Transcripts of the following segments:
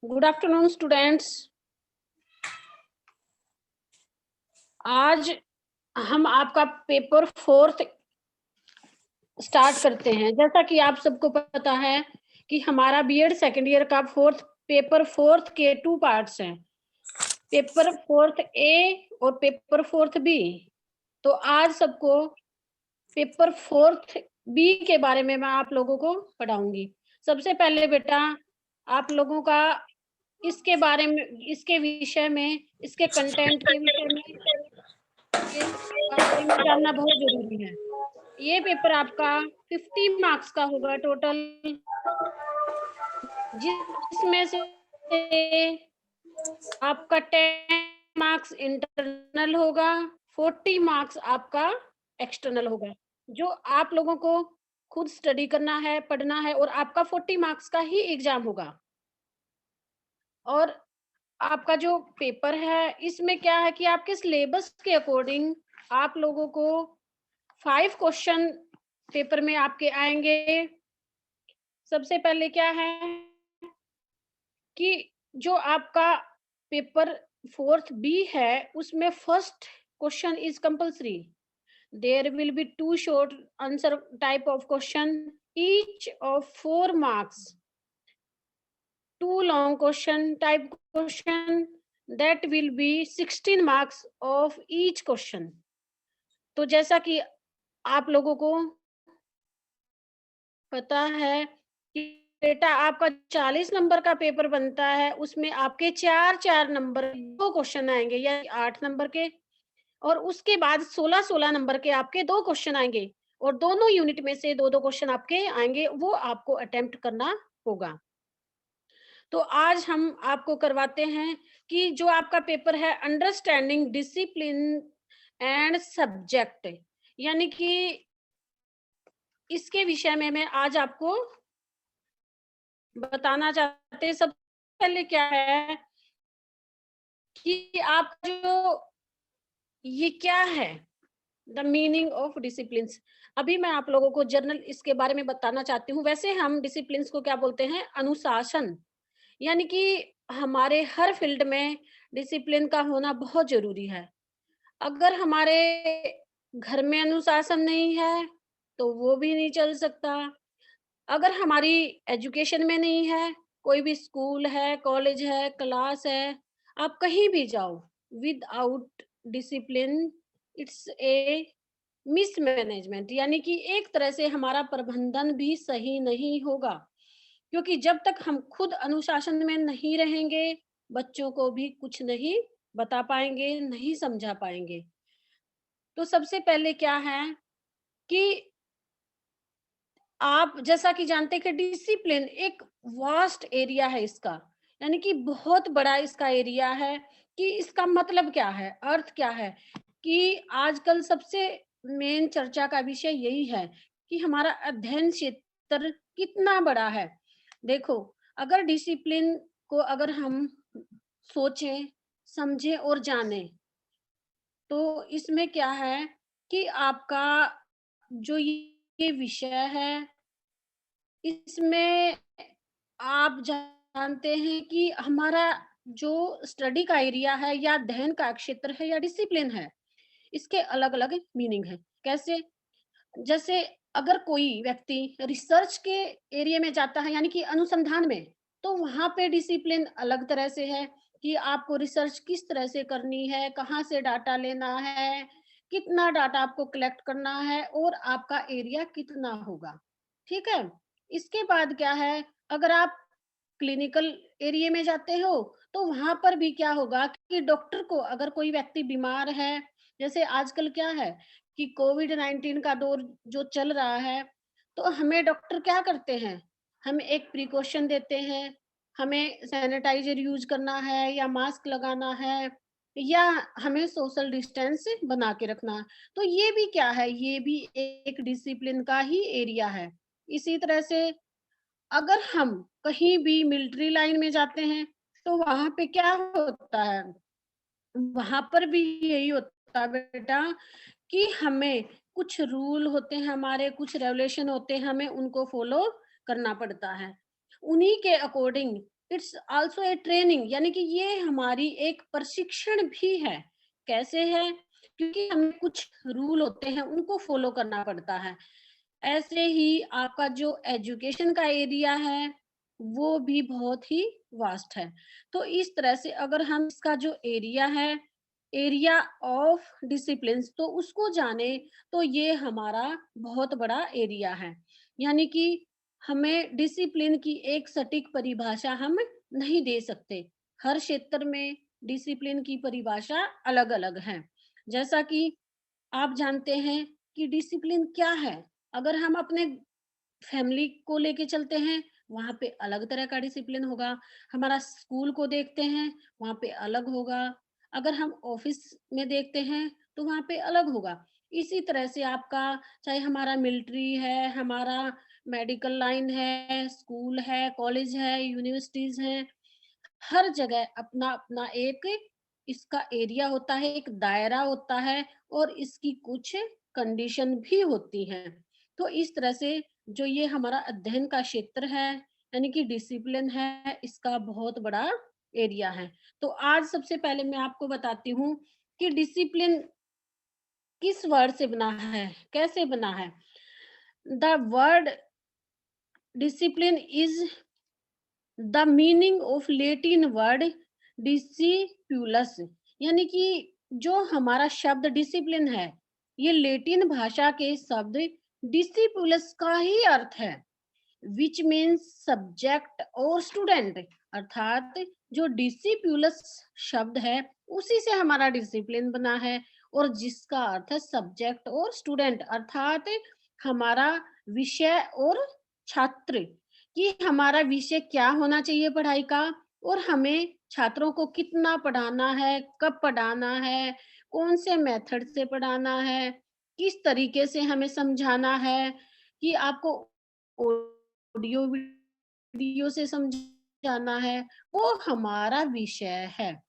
Good afternoon students. आज हम आपका पेपर फोर्थ स्टार्ट करते हैं। जैसा कि आप सबको पता है कि हमारा बीएड सेकेंड ईयर का पेपर फोर्थ के 2 पार्ट्स हैं, पेपर फोर्थ ए और पेपर फोर्थ बी। तो आज सबको पेपर फोर्थ बी के बारे में मैं आप लोगों को पढ़ाऊंगी। सबसे पहले बेटा आप लोगों का इसके बारे में, इसके विषय में, इसके कंटेंट के विषय में, के बारे में जानना बहुत जरूरी है। ये पेपर आपका 50 मार्क्स का होगा टोटल, जिसमें से आपका 10 मार्क्स इंटरनल होगा, 40 मार्क्स आपका एक्सटर्नल होगा, जो आप लोगों को खुद स्टडी करना है, पढ़ना है, और आपका 40 मार्क्स का ही एग्जाम होगा। और आपका जो पेपर है इसमें क्या है कि आपके सिलेबस के अकॉर्डिंग आप लोगों को 5 क्वेश्चन पेपर में आपके आएंगे। सबसे पहले क्या है कि जो आपका पेपर फोर्थ बी है उसमें first question is compulsory. There will be 2 short answer type of question each of 4 marks, 2 long question type question that will be 16 marks of each question। तो जैसा कि आप लोगों को पता है कि बेटा आपका 40 नंबर का पेपर बनता है, उसमें आपके 4-4 नंबर 2 क्वेश्चन आएंगे या 8 नंबर के, और उसके बाद 16-16 नंबर के आपके 2 क्वेश्चन आएंगे, और दोनों यूनिट में से 2-2 क्वेश्चन आपके आएंगे, वो आपको अटेम्प्ट करना होगा। तो आज हम आपको करवाते हैं कि जो आपका पेपर है अंडरस्टैंडिंग डिसिप्लिन एंड सब्जेक्ट, यानी कि इसके विषय में मैं आज आपको बताना चाहते हैं। सबसे पहले क्या है कि आप जो ये क्या है द मीनिंग ऑफ डिसिप्लिन। अभी मैं आप लोगों को जर्नल इसके बारे में बताना चाहती हूँ। वैसे हम डिसिप्लिन को क्या बोलते हैं? अनुशासन। यानी कि हमारे हर फील्ड में डिसिप्लिन का होना बहुत जरूरी है। अगर हमारे घर में अनुशासन नहीं है तो वो भी नहीं चल सकता। अगर हमारी एजुकेशन में नहीं है, कोई भी स्कूल है, कॉलेज है, क्लास है, आप कहीं भी जाओ, without discipline it's a mismanagement, यानी कि एक तरह से हमारा प्रबंधन भी सही नहीं होगा। क्योंकि जब तक हम खुद अनुशासन में नहीं रहेंगे, बच्चों को भी कुछ नहीं बता पाएंगे, नहीं समझा पाएंगे। तो सबसे पहले क्या है कि आप जैसा कि जानते हैं कि डिसिप्लिन एक वास्ट एरिया है इसका, यानी कि बहुत बड़ा इसका एरिया है। कि इसका मतलब क्या है, अर्थ क्या है, कि आजकल सबसे मेन चर्चा का विषय यही है कि हमारा अध्ययन क्षेत्र कितना बड़ा है। देखो, अगर डिसिप्लिन को अगर हम सोचें, समझें और जानें, तो इसमें क्या है कि आपका जो ये विषय है, इसमें आप जानते हैं कि हमारा जो स्टडी का एरिया है या अध्ययन का क्षेत्र है या डिसिप्लिन है, इसके अलग-अलग मीनिंग है। कैसे? जैसे अगर कोई व्यक्ति रिसर्च के एरिया में जाता है, यानी कि अनुसंधान में, तो वहाँ पे डिसिप्लिन अलग तरह से है कि आपको रिसर्च किस तरह से करनी है, कहाँ से डाटा लेना है, कितना डाटा आपको कलेक्ट करना है और आपका एरिया कितना होगा। ठीक है? इसके बाद क्या है, अगर आप क्लिनिकल एरिया में जाते हो, तो वहाँ पर भी क्या होगा कि डॉक्टर को अगर कोई व्यक्ति बीमार है, जैसे आजकल क्या है कि कोविड-19 का दौर जो चल रहा है, तो हमें डॉक्टर क्या करते हैं, हमें एक प्रिकॉशन देते हैं, हमें सैनिटाइज़र यूज़ करना है या मास्क लगाना है या हमें सोशल डिस्टेंस बना के रखना है। तो ये भी क्या है, ये भी एक डिसिप्लिन का ही एरिया है। इसी तरह से अगर हम कहीं भी मिलिट्री लाइन में जाते हैं, तो वहाँ पे क्या होता है, वहाँ पर भी यही होता है बेटा कि हमें कुछ रूल होते हैं, हमारे कुछ रेगुलेशन होते हैं, हमें उनको फॉलो करना पड़ता है। उन्हीं के according it's also a training, यानी कि ये हमारी एक प्रशिक्षण भी है। कैसे है? क्योंकि हमें कुछ रूल होते हैं, उनको फॉलो करना पड़ता है। ऐसे ही आपका जो एजुकेशन का एरिया है, वो भी बहुत ही वास्ट है। तो इस तरह से अगर हम इसका जो एरिया है, एरिया ऑफ डिसिप्लिन्स, तो उसको जाने, तो ये हमारा बहुत बड़ा एरिया है। यानी कि हमें डिसिप्लिन की एक सटीक परिभाषा हम नहीं दे सकते। हर क्षेत्र में डिसिप्लिन की परिभाषा अलग-अलग है। जैसा कि आप जानते हैं कि डिसिप्लिन क्या है? अगर हम अपने फैमिली को लेके चलते हैं, वहाँ पे अलग तरह का डिसिप्लिन होगा। हमारा स्कूल को देखते हैं, वहाँ पे अलग होगा। अगर हम ऑफ़िस में देखते हैं, तो वहाँ पे अलग होगा। इसी तरह से आपका, चाहे हमारा मिलिट्री है, हमारा मेडिकल लाइन है, स्कूल है, कॉलेज है, यूनिवर्सिटीज़ हैं, हर जगह अपना-अपना एक इसका एरिया होता है, एक दायरा होता है और इसकी कुछ कंडीशन भी होती हैं। तो इस तरह से जो ये हमारा अध्ययन का क्षेत्र है, यानी कि डिसिप्लिन है, इसका बहुत बड़ा एरिया है। तो आज सबसे पहले मैं आपको बताती हूँ कि डिसिप्लिन किस वर्ड से बना है, कैसे बना है? The word discipline is the meaning of Latin word discipulus, यानी कि जो हमारा शब्द डिसिप्लिन है, ये लैटिन भाषा के शब्द डिसिपुलस का ही अर्थ है, विच मीन्स सब्जेक्ट और स्टूडेंट। अर्थात जो डिसिप्युलस शब्द है, उसी से हमारा डिसिप्लिन बना है, और जिसका अर्थ है सब्जेक्ट और स्टूडेंट, अर्थात हमारा विषय और छात्र, कि हमारा विषय क्या होना चाहिए पढ़ाई का, और हमें छात्रों को कितना पढ़ाना है, कब पढ़ाना है, कौन से मेथड से पढ़ाना है, किस तरीके से हमें समझाना है, कि आपको ऑडियो वीडियो से समझाना है, वो हमारा विषय है।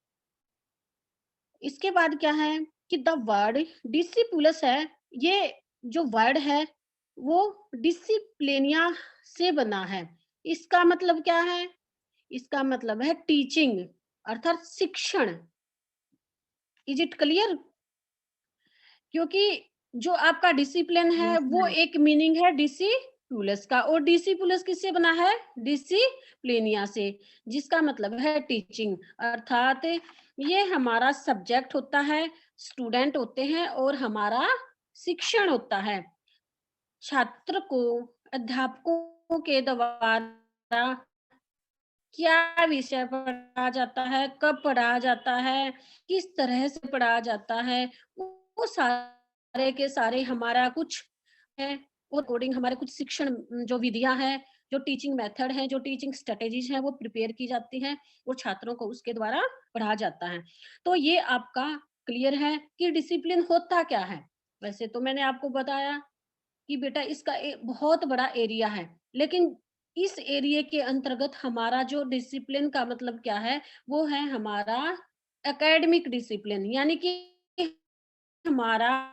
इसके बाद क्या है कि द वर्ड डिसिपुलस है, ये जो वर्ड है, वो डिसिप्लिनिया से बना है। इसका मतलब क्या है? इसका मतलब है टीचिंग, अर्थात शिक्षण। Is it clear? क्योंकि जो आपका डिसिप्लिन है, यस वो मैम। एक मीनिंग है डिसिपुलस का, और डिसिपुलस किससे बना है? डिसिप्लिनिया से, जिसका मतलब है टीचिंग। अर्थात ये हमारा सब्जेक्ट होता है, स्टूडेंट होते हैं, और हमारा शिक्षण होता है। छात्र को अध्यापकों के द्वारा क्या विषय पढ़ाया जाता है, कब पढ़ाया जाता है, किस तरह से पढ़ाया जाता है, वो सारे के सारे हमारा कुछ है, और अकॉर्डिंग हमारे कुछ शिक्षण जो विधियाँ हैं, जो टीचिंग मेथड हैं, जो टीचिंग स्ट्रैटेजीज़ हैं, वो प्रिपेयर की जाती हैं और छात्रों को उसके द्वारा पढ़ाया जाता है। तो ये आपका क्लियर है कि डिसिप्लिन होता क्या है? वैसे तो मैंने आपको बताया कि बेटा इसका बहुत बड़ा एरिया है, लेकिन इस एरिया के अंतर्गत हमारा जो डिसिप्लिन का मतलब क्या है, वो है हमारा एकेडमिक डिसिप्लिन, यानी कि हमारा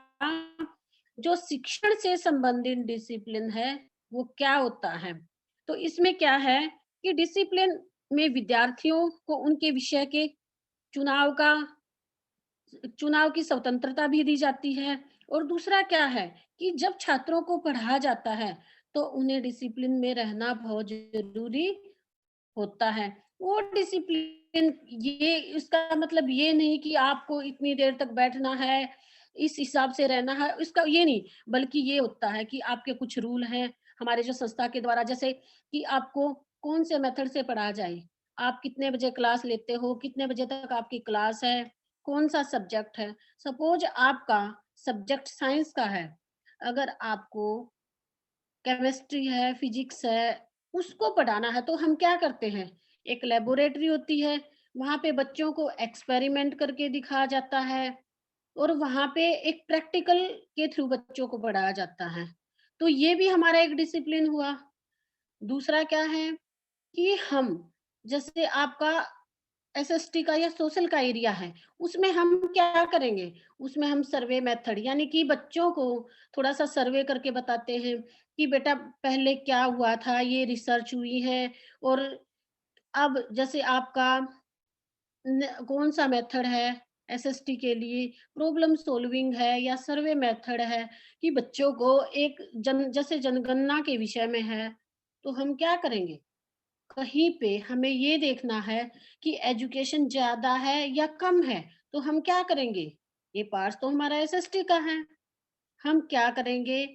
जो शिक्षण से संबंधित डिसिप्लिन है, वो क्या होता है? तो इसमें क्या है कि डिसिप्लिन में विद्यार्थियों को उनके विषय के चुनाव का चुनाव की स्वतंत्रता भी दी जाती है, और दूसरा क्या है कि जब छात्रों को पढ़ाया जाता है, तो उन्हें डिसिप्लिन में रहना बहुत ज़रूरी होता है। वो डिसिप्लिन, ये इसका मतलब ये नहीं कि आपको इतनी देर तक बैठना है, इस हिसाब से रहना है, इसका ये नहीं, बल्कि ये होता है कि आपके कुछ रूल हैं, हमारे जो संस्था के द्वारा, जैसे कि आपको कौन से मेथड से पढ़ाया जाए, आप कितने बजे क्लास लेते हो, कितने बजे तक आपकी क्लास है, कौन-सा सब्जेक्ट है। सपोज़ आपका सब्जेक्ट साइंस का है, अगर आपको केमिस्ट्री है, फिजिक्स है, उसको पढ़ाना है, तो हम क्या करते हैं, एक लैबोरेटरी होती है, वहाँ पे बच्चों को एक्सपेरिमेंट करके दिखाया जाता है, और वहाँ पे एक प्रैक्टिकल के थ्रू बच्चों को पढ़ाया जाता है। तो ये भी हमारा एक डिसिप्लिन हुआ। दूसरा क्या है कि हम, जैसे आपका एसएसटी का या सोशल का एरिया है, उसमें हम क्या करेंगे? उसमें हम सर्वे मेथड, यानी कि बच्चों को थोड़ा-सा सर्वे करके बताते हैं कि बेटा पहले क्या हुआ था, ये रिसर्च हुई है, और अब जैसे आपका कौन सा मेथड है एसएसटी के लिए, प्रॉब्लम सॉल्विंग है या सर्वे मेथड है, कि बच्चों को एक जैसे जनगणना के विषय में है, तो हम क्या करेंगे, कहीं पे हमें ये देखना है कि एजुकेशन ज्यादा है या कम है, तो हम क्या करेंगे, ये पार्ट तो हमारा एसएसटी का है, हम क्या करेंगे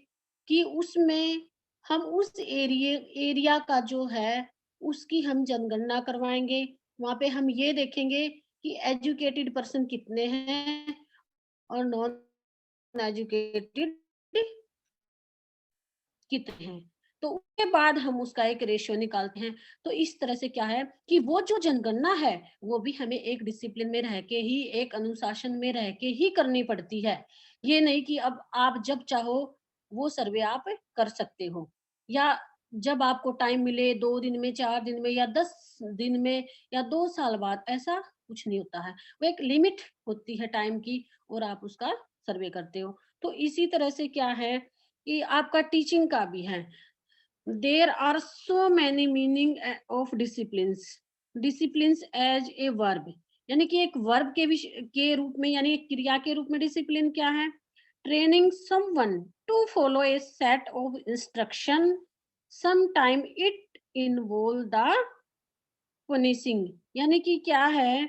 कि उसमें हम उस एरिया का जो है उसकी हम जनगणना करवाएँगे। वहाँ पे हम ये देखेंगे कि एजुकेटेड पर्सन कितने हैं और नॉन एजुकेटेड कितने हैं। तो उसके बाद हम उसका एक रेशियो निकालते हैं। तो इस तरह से क्या है कि वो जो जनगणना है, वो भी हमें एक डिसिप्लिन में रह के ही, एक अनुशासन में रह के ही करनी पड़ती है। ये नहीं कि अब आप जब चाहो वो सर्वे आप कर सकते हो, या जब आपको टाइम मिले 2 दिन में, 4 दिन में या 10 दिन में या 2 साल बाद, ऐसा कुछ नहीं होता है। वो एक लिमिट होती है टाइम की और आप उसका सर्वे करते हो। तो इसी तरह से क्या है कि आपका टीचिंग का भी है। There are so many meaning of disciplines. Disciplines as a verb, यानी कि एक वर्ब के रूप में, यानी एक क्रिया के रूप में डिसिप्लिन क्या है? Training someone to follow a set of instruction, sometime it involve the punishing, यानी कि क्या है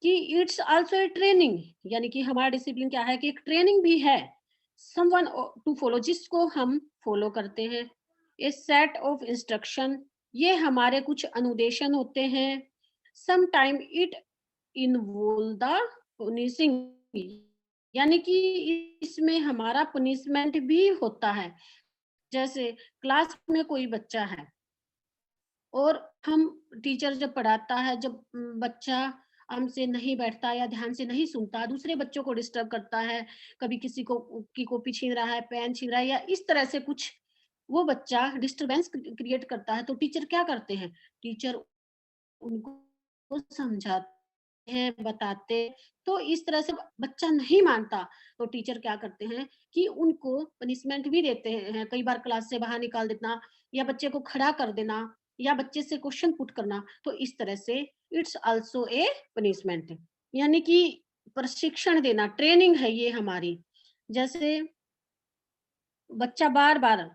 कि इट्स आल्सो ए ट्रेनिंग, यानी कि हमारा डिसिप्लिन क्या है कि एक ट्रेनिंग भी है, समवन टू फॉलो, जिसको हम फॉलो करते हैं, ए सेट ऑफ इंस्ट्रक्शन, ये हमारे कुछ अनुदेशन होते हैं, some time it involve the punishing, यानी कि इसमें हमारा पनिशमेंट भी होता है। जैसे क्लास में कोई बच्चा है और हम टीचर जब पढ़ाता है, जब बच्चा हमसे नहीं बैठता या ध्यान से नहीं सुनता, दूसरे बच्चों को डिस्टर्ब करता है, कभी किसी को की कॉपी छीन रहा है, पेन छीन रहा है, या इस तरह से कुछ वो बच्चा डिस्टरबेंस क्रिएट करता है, तो टीचर क्या करते हैं? टीचर उनको समझाते हैं, बताते, तो इस तरह से बच्चा नहीं मानता, तो टीचर क्या करते हैं कि उनको पनिशमेंट भी देते हैं, कई बार क्लास से बाहर निकाल देना या बच्चे को खड़ा कर देना या बच्चे से क्वेश्चन पुट करना, तो इस तरह से इट्स आल्सो ए पनिशमेंट, यानी कि प्रशिक्षण देना, ट्रेनिंग है ये हमारी। जैसे बच्चा बार-बार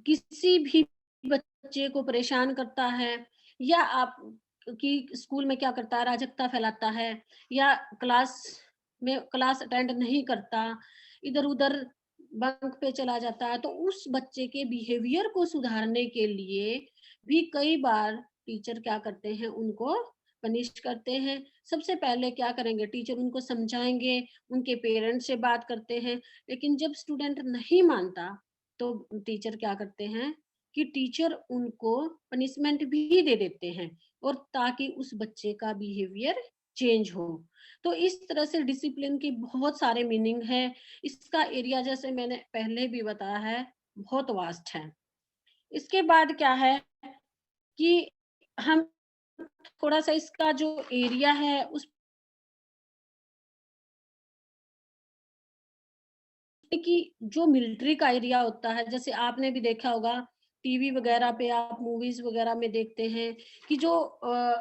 किसी भी बच्चे को परेशान करता है, या आप कि स्कूल में क्या करता है, अराजकता फैलाता है, या क्लास में क्लास अटेंड नहीं करता, इधर-उधर बंक पे चला जाता है, तो उस बच्चे के बिहेवियर को सुधारने के लिए भी कई बार टीचर क्या करते हैं, उनको पनिश करते हैं। सबसे पहले क्या करेंगे, टीचर उनको समझाएँगे, उनके पेरेंट्स से बात करते हैं, लेकिन जब स्टूडेंट नहीं मानता, तो टीचर क्या करते हैं कि टीचर उनको पनिशमेंट भी दे देते हैं, और ताकि उस बच्चे का बिहेवियर चेंज हो। तो इस तरह से डिसिप्लिन की बहुत सारे मीनिंग है। इसका एरिया जैसे मैंने पहले भी बताया है, बहुत वास्ट है। इसके बाद क्या है कि हम थोड़ा-सा इसका जो एरिया है उस कि जो मिलिट्री का एरिया होता है, जैसे आपने भी देखा होगा टीवी वगैरह पे, आप मूवीज़ वगैरह में देखते हैं कि जो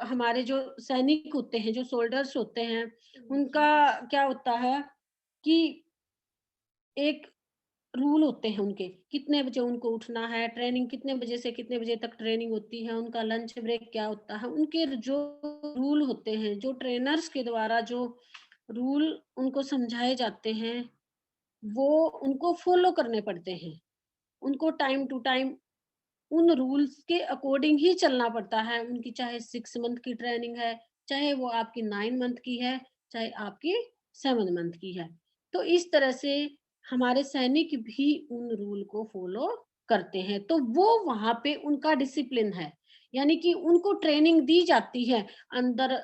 हमारे जो सैनिक होते हैं, जो सोल्जर्स होते हैं, उनका क्या होता है कि एक रूल होते हैं उनके, कितने बजे उनको उठना है, ट्रेनिंग कितने बजे से कितने बजे तक ट्रेनिंग होती है, उनका लंच ब्रेक क्या होता है, उनके जो रूल होते हैं, जो ट्रेनर्स के द्वारा जो रूल उनको समझाए जाते हैं, वो उनको फॉलो करने पड़ते हैं। उनको टाइम टू टाइम उन रूल्स के अकॉर्डिंग ही चलना पड़ता है। उनकी चाहे 6 मंथ की ट्रेनिंग है, चाहे वो आपकी 9 मंथ की है, चाहे आपकी 7 मंथ की है। तो इस तरह से हमारे सैनिक भी उन रूल को फॉलो करते हैं। तो वो वहाँ पे उनका डिसिप्लिन है। यानी कि उनको ट्रेनिंग दी जाती है अंदर,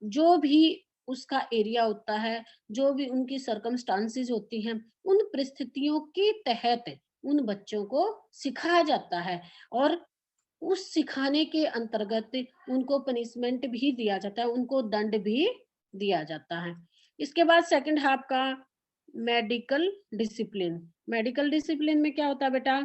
जो भी उसका एरिया होता है, जो भी उनकी सर्कमस्टांसेस होती हैं, उन परिस्थितियों के तहत उन बच्चों को सिखाया जाता है, और उस सिखाने के अंतर्गत उनको पनिशमेंट भी दिया जाता है, उनको दंड भी दिया जाता है। इसके बाद सेकंड हाफ का मेडिकल डिसिप्लिन। मेडिकल डिसिप्लिन में क्या होता है बेटा?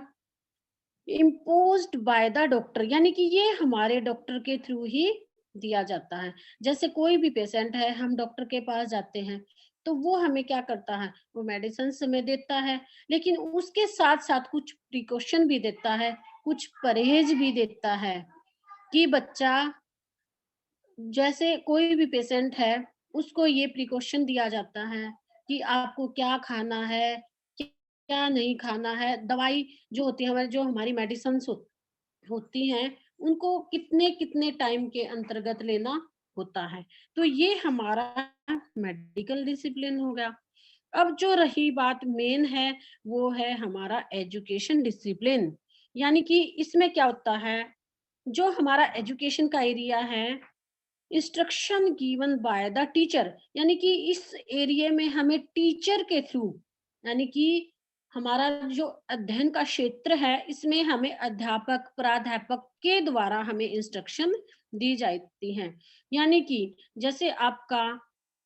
इम्पोज्ड बाय द डॉक्टर, यानी कि ये हमारे डॉक्टर के थ्रू ही दिया जाता है। जैसे कोई भी पेशेंट है, हम डॉक्टर के पास जाते हैं, तो वो हमें क्या करता है, वो मेडिसिन्स हमें देता है, लेकिन उसके साथ-साथ कुछ प्रिकॉशन भी देता है, कुछ परहेज़ भी देता है कि बच्चा, जैसे कोई भी पेशेंट है, उसको ये प्रिकॉशन दिया जाता है कि आपको क्या खाना है, क्या नहीं खाना है। दवाई जो होती है हमारी, जो हमारी मेडिसिन्स होती हैं, उनको कितने-कितने टाइम के अंतर्गत लेना होता है। तो ये हमारा मेडिकल डिसिप्लिन हो गया। अब जो रही बात मेन है, वो है हमारा एजुकेशन डिसिप्लिन। यानी कि इसमें क्या होता है, जो हमारा एजुकेशन का एरिया है, instruction given by the teacher, यानी कि इस एरिया में हमें टीचर के थ्रू, यानी कि हमारा जो अध्ययन का क्षेत्र है, इसमें हमें अध्यापक प्राध्यापक के द्वारा हमें इंस्ट्रक्शन दी जाती हैं। यानी कि जैसे आपका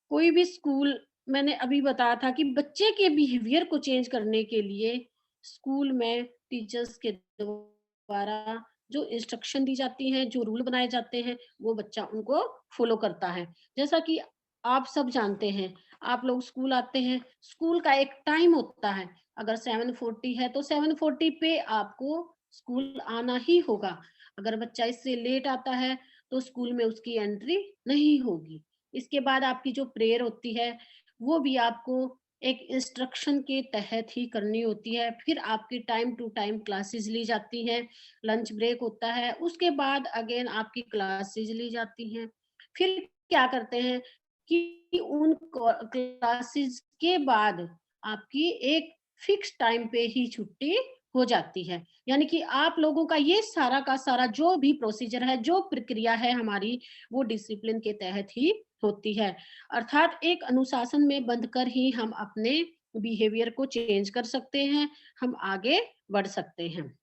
कोई भी स्कूल, मैंने अभी बताया था कि बच्चे के बिहेवियर को चेंज करने के लिए स्कूल में टीचर्स के द्वारा जो इंस्ट्रक्शन दी जाती हैं, जो रूल बनाए जाते हैं, वो बच्चा उनको फॉलो करता है। जैसा कि आप सब जानते हैं, आप लोग स्कूल आते हैं, स्कूल का एक टाइम होता है, अगर 7:40 है तो 7:40 पे आपको स्कूल आना ही होगा। अगर बच्चा इससे लेट आता है, तो स्कूल में उसकी एंट्री नहीं होगी। इसके बाद आपकी जो प्रेयर होती है, वो भी आपको एक इंस्ट्रक्शन के तहत ही करनी होती है। फिर आपकी टाइम टू टाइम क्लासेस ली जाती हैं, लंच ब्रेक होता है, उसके बाद अगेन आपकी क्लासेस ली जाती हैं। फिर क्या करते हैं कि उन क्लासेस के बाद आपकी एक फिक्स टाइम पे ही छुट्टी हो जाती है। यानी कि आप लोगों का ये सारा का सारा जो भी प्रोसीजर है, जो प्रक्रिया है हमारी, वो डिसिप्लिन के तहत ही होती है। अर्थात एक अनुशासन में बंधकर ही हम अपने बिहेवियर को चेंज कर सकते हैं, हम आगे बढ़ सकते हैं।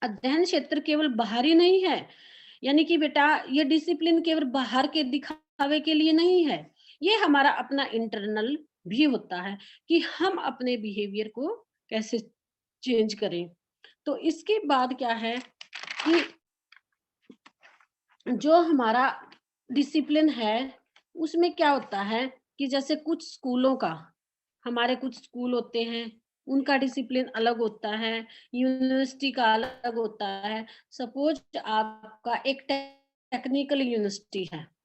अध्ययन क्षेत्र केवल बाहरी नहीं है, यानी कि बेटा ये डिसिप्लिन केवल बाहर के दिखावे के लिए नहीं है, ये हमारा अपना इंटरनल भी होता है कि हम अपने बिहेवियर को कैसे चेंज करें। तो इसके बाद क्या है कि जो हमारा डिसिप्लिन है, उसमें क्या होता है कि जैसे कुछ स्कूलों का, हमारे कुछ स्कूल होते हैं, उनका डिसिप्लिन अलग होता है, यूनिवर्सिटी का अलग होता है। सपोज आपका एक टेक्निकल यूनिवर्सिटी है,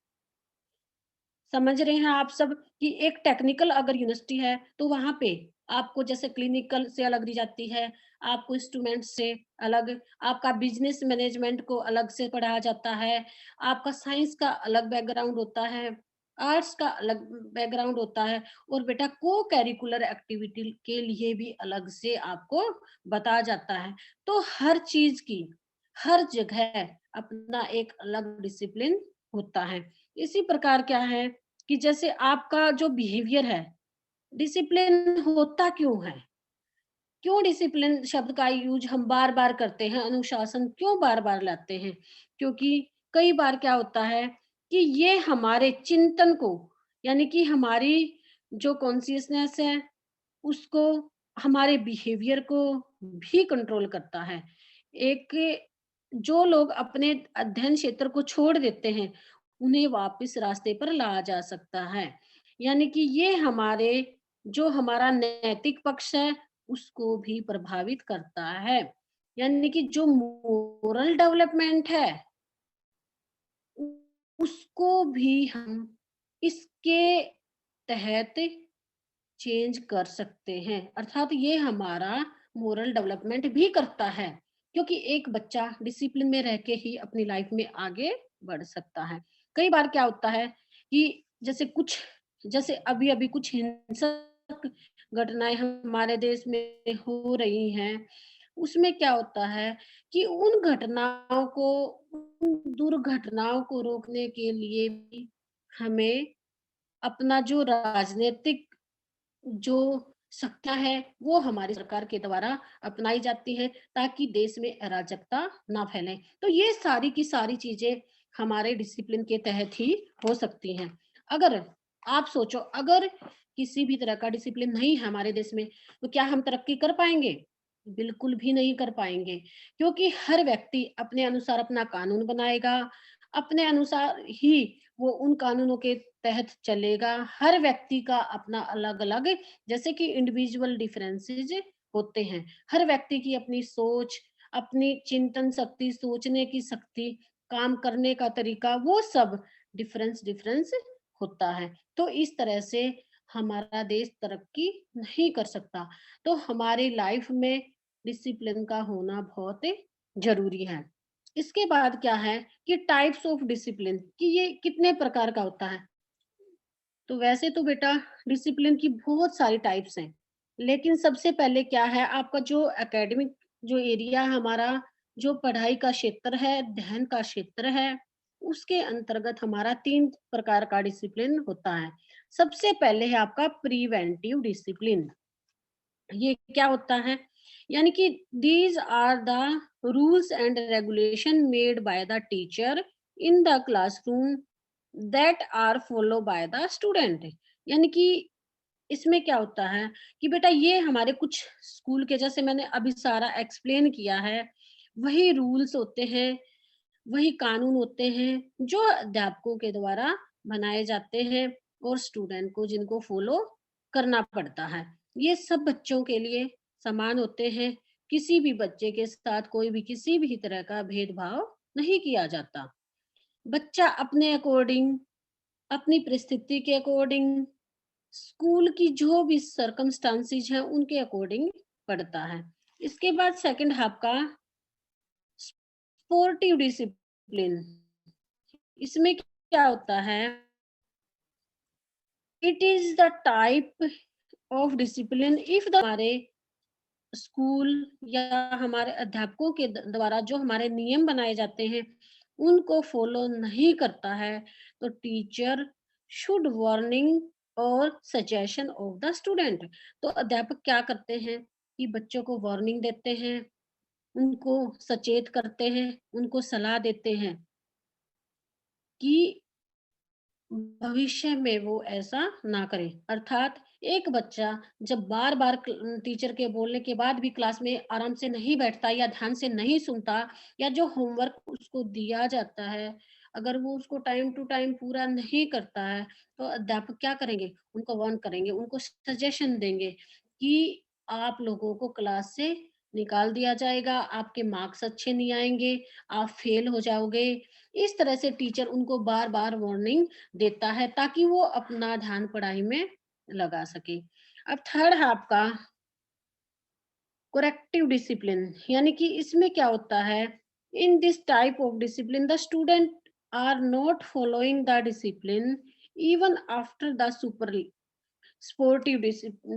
समझ रहे हैं आप सब कि एक टेक्निकल अगर यूनिवर्सिटी है, तो वहाँ पे आपको जैसे क्लिनिकल से अलग दी जाती है, आपको इंस्ट्रूमेंट से अलग, आपका बिज़नेस मैनेजमेंट को अलग से पढ़ाया जाता है, आपका साइंस का अलग बैकग्राउंड होता है, आर्ट्स का अलग बैकग्राउंड होता है, और बेटा को करिकुलर एक्टिविटी के लिए भी अलग से आपको बताया जाता है। तो हर चीज़ की, हर जगह अपना एक अलग डिसिप्लिन होता है। इसी प्रकार क्या है कि जैसे आपका जो बिहेवियर है, डिसिप्लिन होता क्यों है? क्यों डिसिप्लिन शब्द का यूज़ हम बार-बार करते हैं, अनुशासन क्यों बार-बार लाते हैं? क्योंकि कई बार क्या होता है कि ये हमारे चिंतन को, यानी कि हमारी जो कॉन्शियसनेस है, उसको, हमारे बिहेवियर को भी कंट्रोल करता है। एक जो लोग अपने अध्ययन क्षेत्र को छोड़ देते हैं, उन्हें वापस रास्ते पर लाया जा सकता है। यानी कि ये हमारे, जो हमारा नैतिक पक्ष है, उसको भी प्रभावित करता है। यानी कि जो मोरल डेवलपमेंट है, उ उसको भी हम इसके तहत चेंज कर सकते हैं। अर्थात ये हमारा मोरल डेवलपमेंट भी करता है, क्योंकि एक बच्चा डिसिप्लिन में रह के ही अपनी लाइफ में आगे बढ़ सकता है। कई बार क्या होता है कि जैसे कुछ, जैसे अभी-अभी कुछ हिंसक घटनाएँ हमारे देश में हो रही हैं, उसमें क्या होता है कि उन घटनाओं को, उन दुर्घटनाओं को रोकने के लिए भी हमें अपना जो राजनीतिक जो सत्ता है, वो हमारी सरकार के द्वारा अपनाई जाती है, ताकि देश में अराजकता ना फैले। तो ये सारी की सारी चीज़ें हमारे डिसिप्लिन के तहत ही हो सकती हैं। अगर आप सोचो, अगर किसी भी तरह का डिसिप्लिन नहीं है हमारे देश में, तो क्या हम तरक्की कर पाएँगे? बिल्कुल भी नहीं कर पाएँगे, क्योंकि हर व्यक्ति अपने अनुसार अपना कानून बनाएगा, अपने अनुसार ही वो उन कानूनों के तहत चलेगा। हर व्यक्ति का अपना अलग-अलग, जैसे कि इंडिविजुअल डिफरेंसेस होते हैं। हर व्यक्ति की अपनी सोच, अपनी चिंतन शक्ति, सोचने की शक्ति, काम करने का तरीका, वो सब डिफरेंस होता है। तो इस तरह से हमारा देश तरक्की नहीं कर सकता। तो हमारी लाइफ में डिसिप्लिन का होना बहुत ज़रूरी है। इसके बाद क्या है कि टाइप्स ऑफ डिसिप्लिन, कि ये कितने प्रकार का होता है। तो वैसे तो बेटा डिसिप्लिन की बहुत सारी टाइप्स हैं। लेकिन सबसे पहले क्या है, आपका जो एकेडमिक जो एरिया है हमारा, जो पढ़ाई का क्षेत्र है, ध्यान का क्षेत्र है, उसके अंतर्गत हमारा 3 प्रकार का डिसिप्लिन होता है। सबसे पहले है आपका प्रिवेंटिव डिसिप्लिन। ये क्या होता है? यानी कि these are the rules and regulation made by the teacher in the classroom that are follow by the student. यानी कि इसमें क्या होता है कि बेटा ये हमारे कुछ स्कूल के, जैसे मैंने अभी सारा एक्सप्लेन किया है, वही रूल्स होते हैं, वही कानून होते हैं जो अध्यापकों के द्वारा बनाए जाते हैं और स्टूडेंट को जिनको फॉलो करना पड़ता है। ये सब बच्चों के लिए समान होते हैं। किसी भी बच्चे के साथ कोई भी किसी भी तरह का भेदभाव नहीं किया जाता। बच्चा अपने अकॉर्डिंग, अपनी परिस्थिति के अकॉर्डिंग, स्कूल की जो भी सर्कमस्टांसेस हैं उनके अकॉर्डिंग पढ़ता है। इसके बाद सेकंड है आपका स्पोर्टिव डिसिप्लिन। इसमें क्या होता है, it is the type of discipline if the हमारे स्कूल या हमारे अध्यापकों के द्वारा जो हमारे नियम बनाए जाते हैं उनको फॉलो नहीं करता है, तो टीचर शुड वार्निंग और सजेशन ऑफ द स्टूडेंट। तो अध्यापक क्या करते हैं कि बच्चों को वार्निंग देते हैं, उनको सचेत करते हैं, उनको सलाह देते हैं कि भविष्य में वो ऐसा ना करे। अर्थात एक बच्चा जब बार-बार टीचर के बोलने के बाद भी क्लास में आराम से नहीं बैठता या ध्यान से नहीं सुनता, या जो होमवर्क उसको दिया जाता है, अगर वो उसको टाइम टू टाइम पूरा नहीं करता है, तो अध्यापक क्या करेंगे? उनको वार्न करेंगे, उनको सजेशन देंगे कि आप लोगों को क्लास से निकाल दिया जाएगा, आपके मार्क्स अच्छे नहीं आएँगे, आप फेल हो जाओगे। इस तरह से टीचर उनको बार-बार वार्निंग देता है ताकि वो अपना ध्यान पढ़ाई में लगा सके। अब थर्ड है आपका करेक्टिव डिसिप्लिन। यानी कि इसमें क्या होता है, in this type of discipline the student are not following the discipline even after the super sportive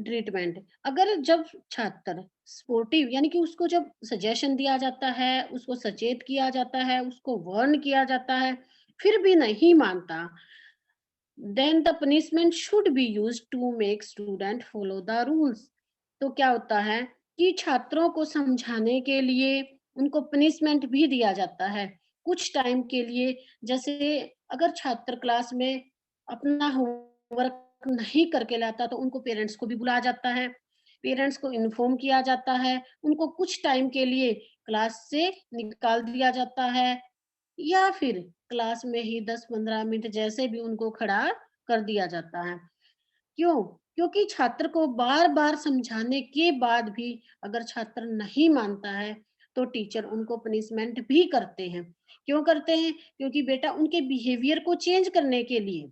treatment. अगर जब छात्र स्पोर्टिव यानी कि उसको जब सजेशन दिया जाता है, उसको सचेत किया जाता है, उसको वार्न किया जाता है, फिर भी नहीं मानता, then the punishment should be used to make student follow the rules। तो क्या होता है कि छात्रों को समझाने के लिए उनको पनिशमेंट भी दिया जाता है कुछ टाइम के लिए। जैसे अगर छात्र क्लास में अपना होमवर्क नहीं करके लाता तो उनको पेरेंट्स को भी बुलाया जाता है, पेरेंट्स को इन्फॉर्म किया जाता है, उनको कुछ टाइम के लिए क्लास से निकाल दिया जाता है, या फिर क्लास में ही 10-15 मिनट जैसे भी उनको खड़ा कर दिया जाता है। क्यों? क्योंकि छात्र को बार-बार समझाने के बाद भी अगर छात्र नहीं मानता है, तो टीचर उनको पनिशमेंट भी करते हैं। क्यों करते हैं? क्योंकि बेटा उनके बिहेवियर को चेंज करने के लिए,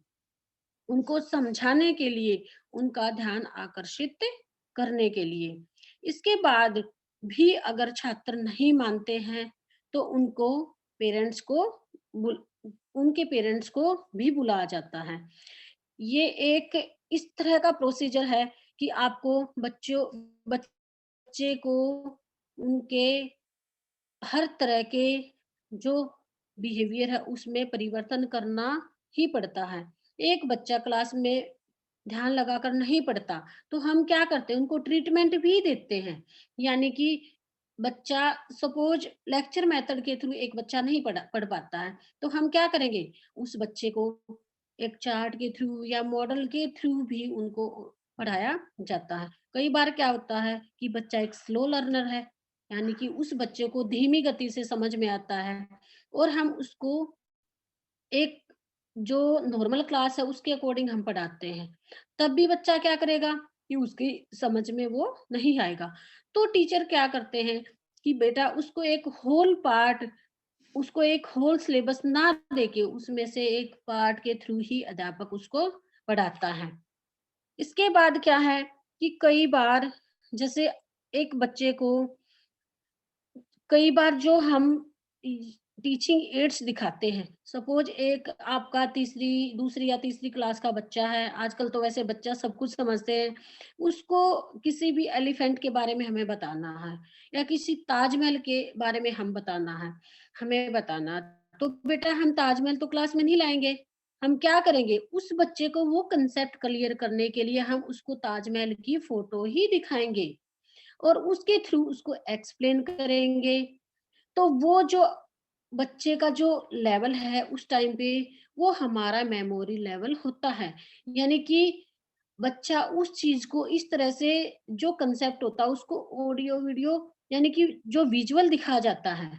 उनको समझाने के लिए, उनका ध्यान आकर्षित करने के लिए। इसके बाद भी अगर छात्र नहीं मानते हैं, तो पेरेंट्स को बुल उनके पेरेंट्स को भी बुलाया जाता है। ये एक इस तरह का प्रोसीजर है कि आपको बच्चे को उनके हर तरह के जो बिहेवियर है उसमें परिवर्तन करना ही पड़ता है। एक बच्चा क्लास में ध्यान लगाकर नहीं पढ़ता, तो हम क्या करते हैं उनको ट्रीटमेंट भी देते हैं। यानी कि बच्चा सपोज़ लेक्चर मेथड के थ्रू एक बच्चा नहीं पढ़ पाता है, तो हम क्या करेंगे, उस बच्चे को एक चार्ट के थ्रू या मॉडल के थ्रू भी उनको पढ़ाया जाता है। कई बार क्या होता है कि बच्चा एक स्लो लर्नर है, यानी कि उस बच्चे को धीमी गति से समझ में आता है और हम उसको एक जो नॉर्मल क्लास है उसके अकॉर्डिंग हम पढ़ाते हैं। तब भी बच्चा क्या करेगा कि उसकी समझ में वो नहीं आएगा। तो टीचर क्या करते हैं कि बेटा उसको एक होल सिलेबस ना देके उसमें से एक पार्ट के थ्रू ही अध्यापक उसको पढ़ाता है। इसके बाद क्या है कि कई बार जैसे एक बच्चे को कई बार जो हम टीचिंग एड्स दिखाते हैं, सपोज एक आपका तीसरी दूसरी या तीसरी क्लास का बच्चा है, आजकल तो वैसे बच्चा सब कुछ समझते हैं, उसको किसी भी एलिफेंट के बारे में हमें बताना है या किसी ताजमहल के बारे में हमें बताना, तो बेटा हम ताजमहल तो क्लास में नहीं लाएंगे। हम क्या करेंगे, उस बच्चे को वो कंसेप्ट क्लियर करने के लिए हम उसको ताजमहल की फोटो ही दिखाएंगे और उसके थ्रू उसको एक्सप्लेन करेंगे। तो वो जो बच्चे का जो लेवल है उस टाइम पे, वो हमारा मेमोरी लेवल होता है। यानी कि बच्चा उस चीज़ को इस तरह से जो कांसेप्ट होता है उसको ऑडियो वीडियो यानी कि जो विजुअल दिखाया जाता है,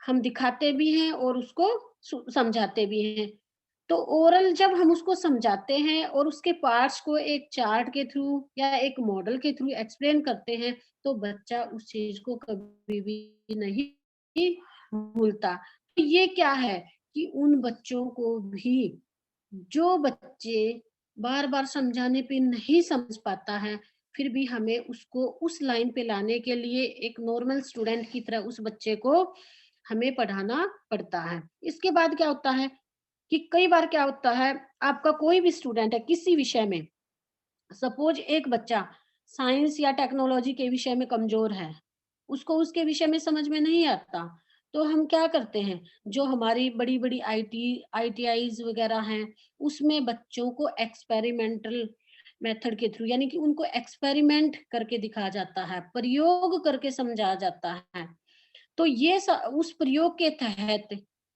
हम दिखाते भी हैं और उसको समझाते भी हैं। तो ओरल जब हम उसको समझाते हैं और उसके पार्ट्स को एक चार्ट के थ्रू या एक मॉडल के थ्रू एक्सप्लेन करते हैं, तो बच्चा उस चीज़ को कभी भी नहीं भूलता। तो ये क्या है कि उन बच्चों को भी जो बच्चे बार-बार समझाने पे नहीं समझ पाता है, फिर भी हमें उसको उस लाइन पे लाने के लिए एक नॉर्मल स्टूडेंट की तरह उस बच्चे को हमें पढ़ाना पड़ता है। इसके बाद क्या होता है कि कई बार क्या होता है, आपका कोई भी स्टूडेंट है किसी विषय में, सपोज एक बच्चा साइंस या टेक्नोलॉजी के विषय में कमजोर है, उसको उसके विषय में समझ में नहीं आता, तो हम क्या करते हैं, जो हमारी बड़ी बड़ी आईटीआईज वगैरह हैं, उसमें बच्चों को एक्सपेरिमेंटल मेथड के थ्रू यानी कि उनको एक्सपेरिमेंट करके दिखाया जाता है, प्रयोग करके समझाया जाता है। तो उस प्रयोग के तहत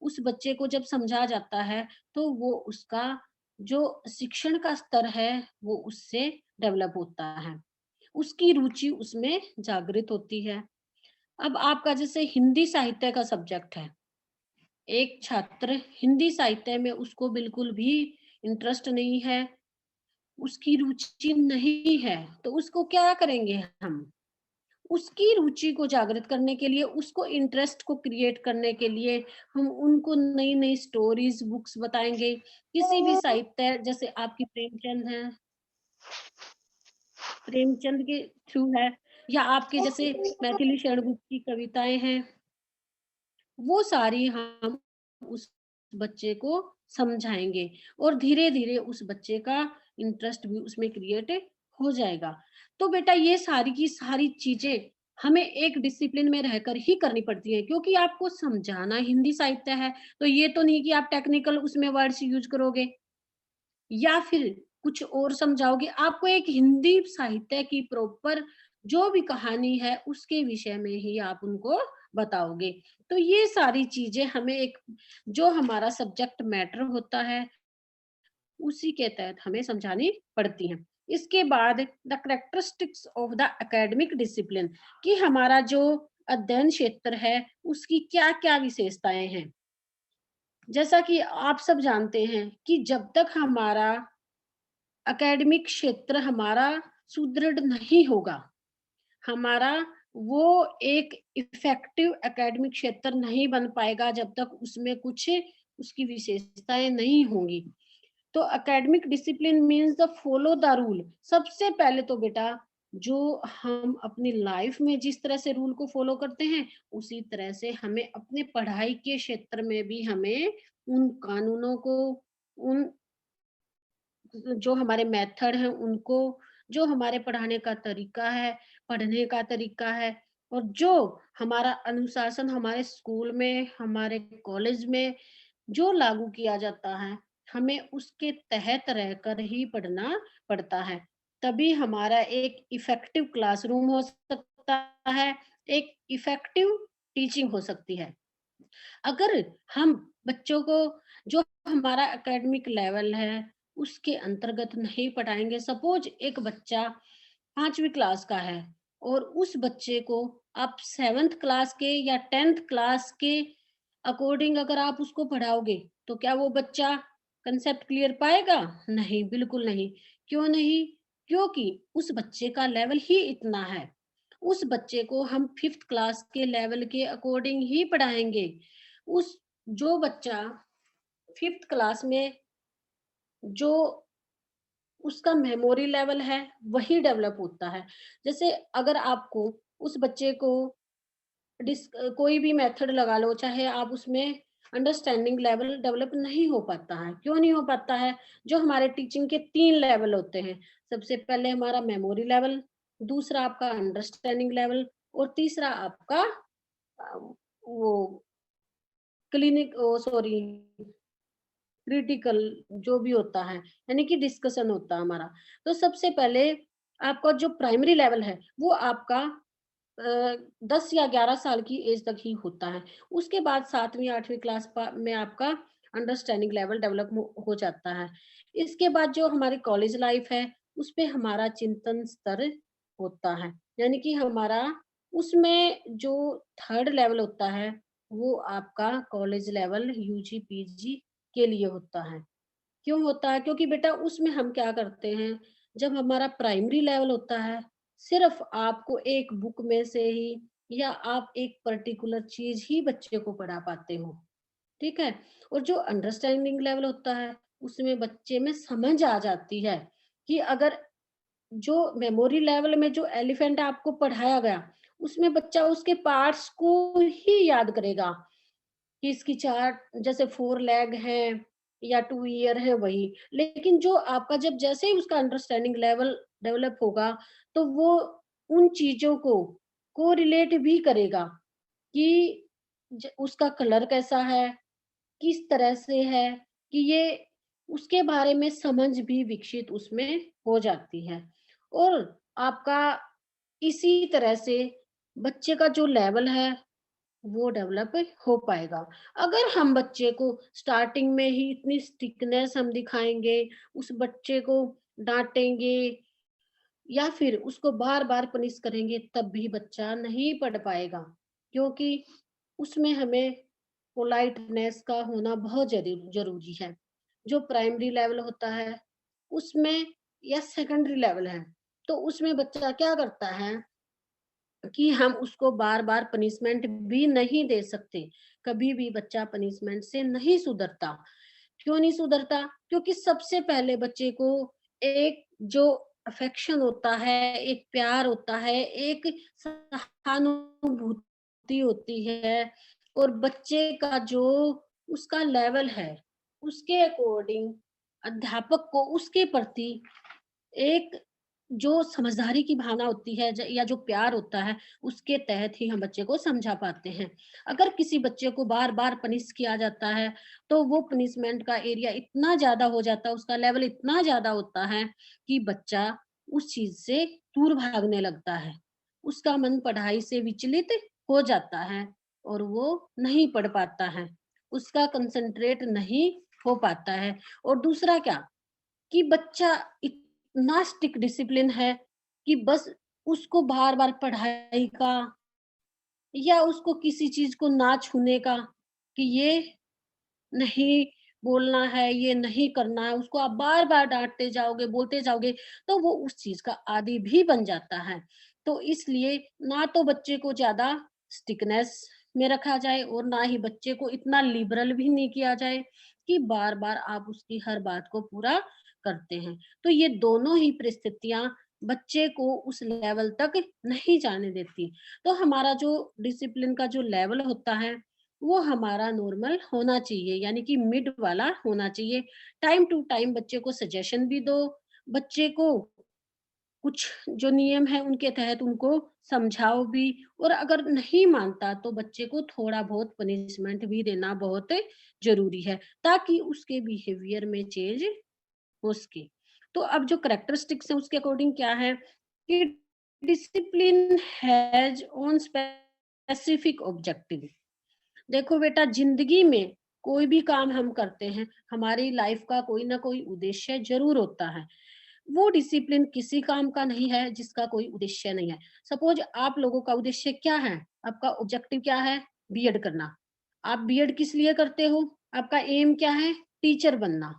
उस बच्चे को जब समझा जाता है, तो वो उसका जो शिक्षण का स्तर है, वो उससे डेवलप होता है। उसकी रुचि उसमें जागृत होती है। अब आपका जैसे हिंदी साहित्य का सब्जेक्ट है, एक छात्र हिंदी साहित्य में उसको बिल्कुल भी इंटरेस्ट नहीं है, उसकी रुचि नहीं है, तो उसको क्या करेंगे हम? उसकी रुचि को जागृत करने के लिए, उसको इंटरेस्ट को क्रिएट करने के लिए हम उनको नई-नई स्टोरीज़, बुक्स बताएँगे। किसी भी साहित्य जैसे आपकी प्रेमचंद के थ्रू है या आपके जैसे मैथिली शरण गुप्त की कविताएँ हैं, वो सारी हम उस बच्चे को समझाएँगे और धीरे-धीरे उस बच्चे का इंटरेस्ट भी उसमें क्रिएट हो जाएगा। तो बेटा ये सारी की सारी चीज़ें हमें एक डिसिप्लिन में रहकर ही करनी पड़ती हैं, क्योंकि आपको समझाना हिंदी साहित्य है, तो ये तो नहीं कि आप टेक्निकल उसमें वर्ड्स यूज़ करोगे या फिर कुछ और समझाओगे। आपको एक हिंदी साहित्य की प्रॉपर जो भी कहानी है उसके विषय में ही आप उनको बताओगे। तो ये सारी चीज़ें हमें एक जो हमारा सब्जेक्ट मैटर होता है, उसी के तहत हमें समझानी पड़ती हैं। इसके बाद the characteristics of the academic discipline कि हमारा जो अध्ययन क्षेत्र है, उसकी क्या-क्या विशेषताएँ हैं। जैसा कि आप सब जानते हैं कि जब तक हमारा एकेडमिक क्षेत्र हमारा सुदृढ़ नहीं होगा, हमारा वो एक इफ़ेक्टिव एकेडमिक क्षेत्र नहीं बन पाएगा जब तक उसमें कुछ उसकी विशेषताएँ नहीं होंगी। तो academic discipline means the follow the rule. सबसे पहले तो बेटा जो हम अपनी लाइफ में जिस तरह से रूल को फॉलो करते हैं, उसी तरह से हमें अपने पढ़ाई के क्षेत्र में भी हमें उन कानूनों को, उन जो हमारे मेथड हैं उनको, जो हमारे पढ़ाने का तरीका है, पढ़ने का तरीका है और जो हमारा अनुशासन हमारे स्कूल में, हमारे कॉलेज में जो लागू किया जाता है, हमें उसके तहत रहकर ही पढ़ना पड़ता है। तभी हमारा एक इफ़ेक्टिव क्लासरूम हो सकता है, एक इफ़ेक्टिव टीचिंग हो सकती है। अगर हम बच्चों को जो हमारा एकेडमिक लेवल है, उसके अंतर्गत नहीं पढ़ाएँगे, सपोज़ एक बच्चा 5वीं क्लास का है और उस बच्चे को आप 7th क्लास के या 10th क्लास के अकॉर्डिंग अगर आप उसको पढ़ाओगे, तो क्या वो बच्चा कंसेप्ट क्लियर पाएगा? नहीं, बिल्कुल नहीं। क्यों नहीं? क्योंकि उस बच्चे का लेवल ही इतना है। उस बच्चे को हम 5th क्लास के लेवल के अकॉर्डिंग ही पढ़ाएँगे। उस जो बच्चा 5th क्लास में जो उसका मेमोरी लेवल है, वही डेवलप होता है। जैसे अगर आपको उस बच्चे को कोई भी मेथड लगा लो, चाहे आप उसमें अंडरस्टैंडिंग लेवल डेवलप नहीं हो पाता है। क्यों नहीं हो पाता है? जो हमारे टीचिंग के 3 लेवल होते हैं। सबसे पहले हमारा मेमोरी लेवल, दूसरा आपका अंडरस्टैंडिंग लेवल और तीसरा आपका वो सॉरी क्रिटिकल जो भी होता है, यानी कि डिस्कशन होता है हमारा। तो सबसे पहले आपका जो प्राइमरी लेवल है, वो आपका 10 या 11 साल की एज तक ही होता है। उसके बाद 7वीं 8वीं क्लास में आपका अंडरस्टैंडिंग लेवल डेवलप हो जाता है। इसके बाद जो हमारी कॉलेज लाइफ है, उस पे हमारा चिंतन स्तर होता है। यानी कि हमारा उसमें जो थर्ड लेवल होता है, वो आपका कॉलेज लेवल यूजी, पीजी के लिए होता है। क्यों होता है? क्योंकि बेटा उसमें हम क्या करते हैं, जब हमारा प्राइमरी लेवल होता है, सिर्फ़ आपको एक बुक में से ही या आप एक पर्टिकुलर चीज़ ही बच्चे को पढ़ा पाते हो, ठीक है? और जो अंडरस्टैंडिंग लेवल होता है, उसमें बच्चे में समझ आ जाती है कि अगर जो मेमोरी लेवल में जो एलिफेंट आपको पढ़ाया गया, उसमें बच्चा उसके पार्ट्स को ही याद करेगा। कि इसकी 4 जैसे 4 लेग हैं या 2 ईयर है वही। लेकिन जो आपका जब जैसे ही उसका अंडरस्टैंडिंग लेवल डेवलप होगा, तो वो उन चीज़ों को कोरिलेट भी करेगा कि उसका कलर कैसा है, किस तरह से है, कि ये उसके बारे में समझ भी विकसित उसमें हो जाती है। और आपका इसी तरह से बच्चे का जो लेवल है वो डेवलप हो पाएगा। अगर हम बच्चे को स्टार्टिंग में ही इतनी स्टिकनेस हम दिखाएँगे, उस बच्चे को डाँटेंगे या फिर उसको बार-बार पनिश करेंगे, तब भी बच्चा नहीं पढ़ पाएगा। क्योंकि उसमें हमें पोलाइटनेस का होना बहुत ज़रूरी है। जो प्राइमरी लेवल होता है, उसमें या सेकेंडरी लेवल है, तो उसमें बच्चा क्या करता है कि हम उसको बार-बार पनिशमेंट भी नहीं दे सकते। कभी भी बच्चा पनिशमेंट से नहीं सुधरता। क्यों नहीं सुधरता? क्योंकि सबसे पहले बच्चे को एक जो अफेक्शन होता है, एक प्यार होता है, एक सहानुभूति होती है और बच्चे का जो उसका लेवल है, उसके अकॉर्डिंग अध्यापक को उसके प्रति एक जो समझदारी की भावना होती है या जो प्यार होता है, उसके तहत ही हम बच्चे को समझा पाते हैं। अगर किसी बच्चे को बार-बार पनिश किया जाता है, तो वो पनिशमेंट का एरिया इतना ज़्यादा हो जाता है, उसका लेवल इतना ज़्यादा होता है कि बच्चा उस चीज़ से दूर भागने लगता है। उसका मन पढ़ाई से विचलित हो जाता है और वो नहीं पढ़ पाता है। उसका कंसंट्रेट नहीं हो पाता है और दूसरा क्या कि बच्चा इतना स्ट्रिक्ट डिसिप्लिन है कि बस उसको बार-बार पढ़ाई का या उसको किसी चीज़ को ना छूने का कि ये नहीं बोलना है, ये नहीं करना है, उसको आप बार-बार डाँटते जाओगे, बोलते जाओगे, तो वो उस चीज़ का आदी भी बन जाता है। तो इसलिए ना तो बच्चे को ज़्यादा स्ट्रिक्टनेस में रखा जाए और ना ही बच्चे को इतना लिबरल भी नहीं किया जाए कि बार-बार आप उसकी हर बात को पूरा करते हैं। तो ये दोनों ही परिस्थितियाँ बच्चे को उस लेवल तक नहीं जाने देती। तो हमारा जो डिसिप्लिन का जो लेवल होता है वो हमारा नॉर्मल होना चाहिए यानी कि मिड वाला होना चाहिए। टाइम टू टाइम बच्चे को सजेशन भी दो, बच्चे को कुछ जो नियम है उनके तहत उनको समझाओ भी और अगर नहीं मानता तो बच्चे को थोड़ा बहुत पनिशमेंट भी देना बहुत ज़रूरी है, ताकि उसके बिहेवियर में चेंज हो सके। तो अब जो कैरेक्टरिस्टिक्स हैं उसके अकॉर्डिंग क्या है कि discipline has own specific objective. देखो बेटा जिंदगी में कोई भी काम हम करते हैं हमारी लाइफ का कोई ना कोई उद्देश्य जरूर होता है वो डिसिप्लिन किसी काम का नहीं है जिसका कोई उद्देश्य नहीं है। सपोज़ आप लोगों का उद्देश्य क्या है? आपका ऑब्जेक्टिव क्या है? बीएड करना। आप बीएड किस लिए करते हो? आपका एम क्या है? टीचर बनना।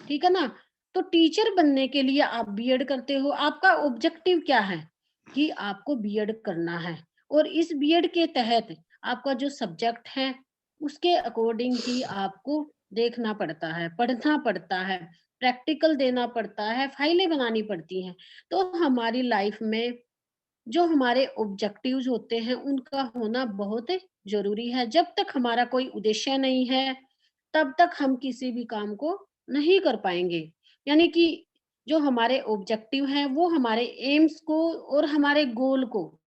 ठीक है ना? तो टीचर बनने के लिए आप बीएड करते हो, आपका ऑब्जेक्टिव क्या है? कि आपको बीएड करना है और इस बीएड के तहत आपका जो सब्जेक्ट है, उसके अकॉर्डिंग ही आपको देखना पड़ता है, पढ़ना पड़ता है, प्रैक्टिकल देना पड़ता है, फाइलें बनानी पड़ती हैं। तो हमारी लाइफ में जो हमारे ऑब्जेक्टिव्स होते हैं, उनका होना बहुत ज़रूरी है। जब तक हमारा कोई उद्देश्य नहीं है, तब तक हम किसी भी काम को नहीं कर पाएँगे। यानी कि जो हमारे ऑब्जेक्टिव हैं, वो हमारे एम्स को और हमारे गोल को,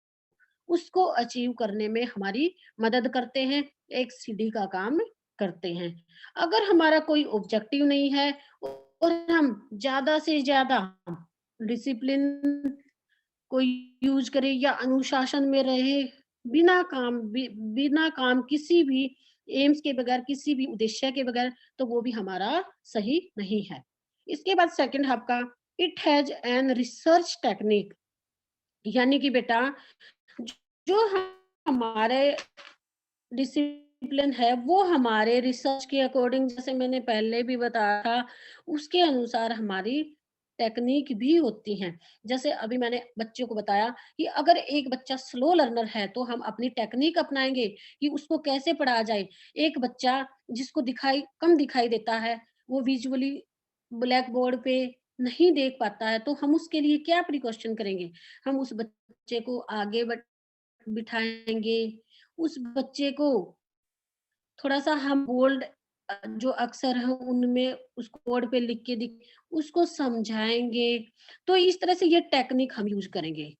उसको अचीव करने में हमारी मदद करते हैं, एक सीढ़ी का काम करते हैं। अगर हमारा कोई ऑब्जेक्टिव नहीं है और हम ज़्यादा से ज़्यादा डिसिप्लिन को यूज़ करे या अनुशासन में रहे, बिना काम किसी भी एम्स के बगैर, किसी भी उद्देश्य के बगैर, तो वो भी हमारा सही नहीं है। इसके बाद सेकंड आपका it has an research technique, यानी कि बेटा जो हमारे डिसिप्लिन है, वो हमारे रिसर्च के अकॉर्डिंग, जैसे मैंने पहले भी बताया था, उसके अनुसार हमारी टेक्नीक भी होती हैं। जैसे अभी मैंने बच्चों को बताया कि अगर एक बच्चा स्लो लर्नर है, तो हम अपनी टेक्नीक अपनाएँगे कि उसको कैसे पढ़ाया जाए। एक बच्चा जिसको कम दिखाई देता है, वो विज़ुअली ब्लैक बोर्ड पे नहीं देख पाता है, तो हम उसके लिए क्या प्रिकॉशन करेंगे? हम उस बच्चे को आगे बिठाएँगे, उस बच्चे को थोड़ा-सा हम बोल्ड जो अक्षर हैं उनमें उसको बोर्ड पे लिख के उसको समझाएँगे, तो इस तरह से ये टेक्निक हम यूज़ करेंगे।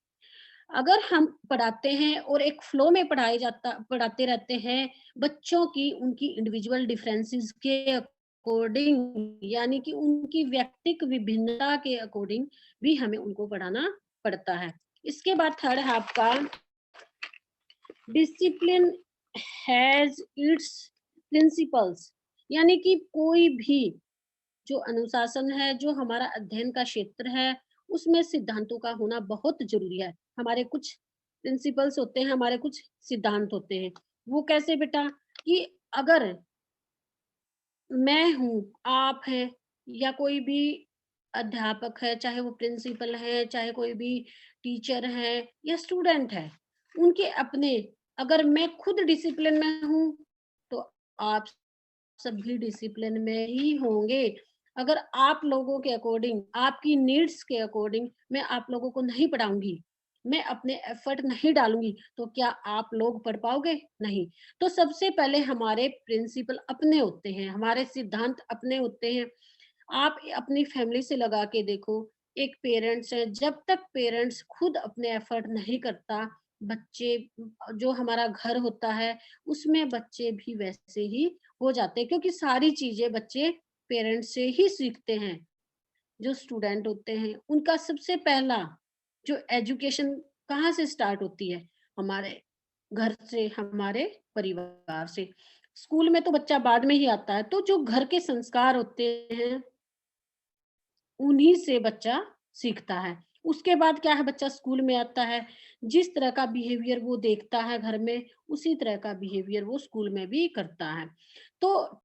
अगर हम पढ़ाते हैं और एक फ्लो में पढ़ाते रहते हैं, बच्चों की उनकी इंडिविजुअल डिफरेंसेस के अकॉर्डिंग, यानी कि उनकी व्यक्तिक विभिन्नता के अकॉर्डिंग भी हमें उनको पढ़ाना पड़ता है। इसके बाद थर्ड है आपका डिसिप्लिन हैज़ इट्स प्रिंसिपल्स, यानी कि कोई भी जो अनुशासन है, जो हमारा अध्ययन का क्षेत्र है, उसमें सिद्धांतों का होना बहुत ज़रूरी है। हमारे कुछ प्रिंसिपल्स होते हैं, हमारे कुछ सिद्धांत होते हैं। वो कैसे बेटा? कि अगर मैं हूँ, आप हैं या कोई भी अध्यापक है, चाहे वो प्रिंसिपल है, चाहे कोई भी टीचर है या स्टूडेंट है, उनके अपने, अगर मैं खुद डिसिप्लिन में हूँ, तो आप सभी डिसिप्लिन में ही होंगे। अगर आप लोगों के अकॉर्डिंग, आपकी नीड्स के अकॉर्डिंग मैं आप लोगों को नहीं पढ़ाऊँगी, मैं अपने एफर्ट नहीं डालूँगी, तो क्या आप लोग पढ़ पाओगे? नहीं। तो सबसे पहले हमारे प्रिंसिपल अपने होते हैं, हमारे सिद्धांत अपने होते हैं। आप अपनी फैमिली से लगा के देखो, एक पेरेंट्स है, जब तक पेरेंट्स खुद अपने एफर्ट नहीं करता, बच्चे जो हमारा घर होता है, उसमें बच्चे भी वैसे ही हो जाते हैं, क्योंकि सारी चीज़ें बच्चे पेरेंट्स से ही सीखते हैं। जो स्टूडेंट होते हैं, उनका सबसे पहला जो एजुकेशन कहाँ से स्टार्ट होती है? हमारे घर से, हमारे परिवार से। स्कूल में तो बच्चा बाद में ही आता है, तो जो घर के संस्कार होते हैं, उन्हीं से बच्चा सीखता है। उसके बाद क्या है, बच्चा स्कूल में आता है, जिस तरह का बिहेवियर वो देखता है घर में, उसी तरह का बिहेवियर वो स्कूल में भी करता है। तो